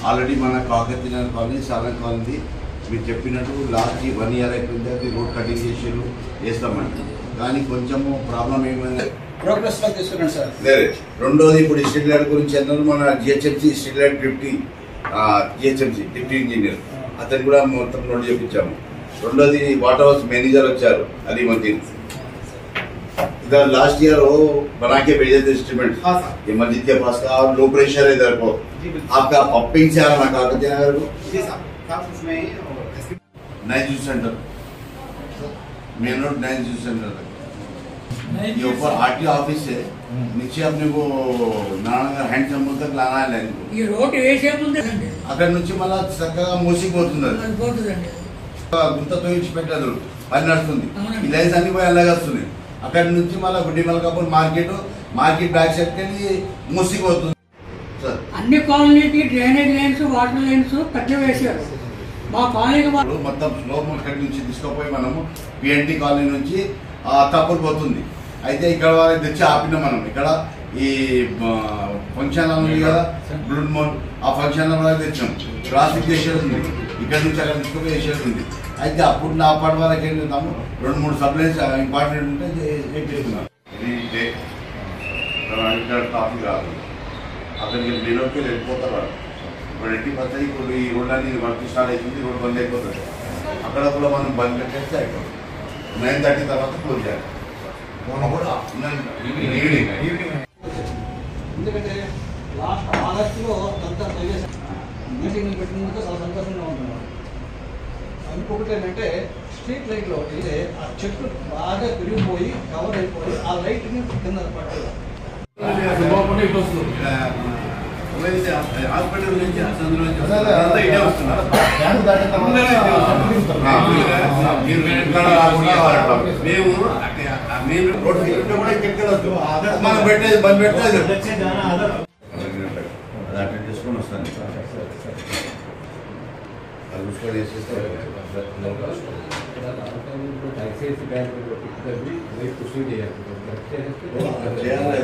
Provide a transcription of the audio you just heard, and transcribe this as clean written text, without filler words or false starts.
Already మన Kakatiya colony సాలం colony మీరు చెప్పినట్టు లాస్ట్ 1 year అయిపోయింది. అది రోడ్ కటింగ్ చేసేలు వేస్తామండి. కానీ కొంచెము ప్రాబ్లం ఏమైంది ప్రోగ్రెస్లో తీసుకున్నాను సార్. లేదు రెండోది ఇప్పుడు స్ట్రీట్ లైట్ గురించి అన్నారు. మన GHMC street light GHMC deputy engineer అతను కూడా మొత్తం నోట్ చేయించాము. రెండోది వాటర్ హౌస్ మేనేజర్ వచ్చారు అలీమద్దీన్. इधर लास्ट ईयर वो बना के भेजे थे इंस्ट्रूमेंट ये मस्जिद के पास का और लो प्रेशर है इधर को आपका पंपिंग से आ रहा काकतीय नगर को नए जूस सेंटर मेन रोड नए जूस सेंटर ये ऊपर आरटीओ ऑफिस से नीचे अपने को नारायणनगर हैंड चंबल तक लाना है लाइन को ये रोड వేసే ముందే అక్కడ నుంచి మళ్ళా చక్కగా మూసిపోతుంది గుంతతో ఇచ్చిపెట్టారు పని నడుస్తుంది. ఈ లైన్స్ అన్ని పోయి అలాగే వస్తున్నాయి. అక్కడ నుంచి మళ్ళీ గుడ్డి మల్కాపూర్ మార్కెట్ బ్యాక్ సైడ్ కి మూసిపోతుంది. అన్ని కాలనీకి డ్రైనేజ్ లైన్స్ వాటర్ లైన్స్ పెద్ద వేసారు. మా కాలనీకి మొత్తం స్లో మార్కెట్ నుంచి తీసుకుపోయి మనము పిఎన్టీ కాలనీ నుంచి తప్పులు పోతుంది. అయితే ఇక్కడ తెచ్చి ఆపినాం మనం. ఇక్కడ ఈ ఫంక్షన్ హాల్ ఉంది కదా బ్లూడ్ మోల్ ఆ ఫంక్షన్ హాల్ తెచ్చాం. ట్రాఫిక్ చేసేది ఉంది. ఇక్కడ నుంచి అక్కడ తీసుకుపోయి చేసేది ఉంది. అయితే అప్పుడు నా అప్పటి వరకు ఏం చేద్దాము 2-3 సప్లైస్ ఇంపార్టెంట్ ఉంటే చేస్తున్నాం. ఇక్కడ ట్రాఫిక్ రాదు. అక్కడికి డెలివరీకి వెళ్ళిపోతారు వాళ్ళు. ఇప్పుడు 80% ఇప్పుడు ఈ రోడ్ అనేది వర్క్ స్టార్ట్ అవుతుంది. రోడ్ బంద్ అయిపోతుంది. అక్కడ కూడా మనం బంద్ పెట్టేస్తే అయిపోతుంది. 9:30 తర్వాత క్లోజ్ చేయాలి. ఈవినింగ్ ఎందుకంటే లాస్ట్ ఆగస్టులో అంతా మీటింగ్లు పెట్టినందుకు చాలా సంతోషంగా ఉంటున్నాం. ఇంకొకటి ఏంటంటే స్ట్రీట్ లైట్లో అయితే ఆ చెట్లు బాగా పెరిగిపోయి కవర్ అయిపోయి ఆ లైట్ని కింద పట్టాలి. హాస్పిటల్ నుంచి మేము రోడ్ కూడా ఎక్కడొచ్చు మనం పెట్టేది బంద్ పెట్టేది అటెండ్ చేసుకొని వస్తాను. అది చూసుకొని వేసేస్తే చేయాలి.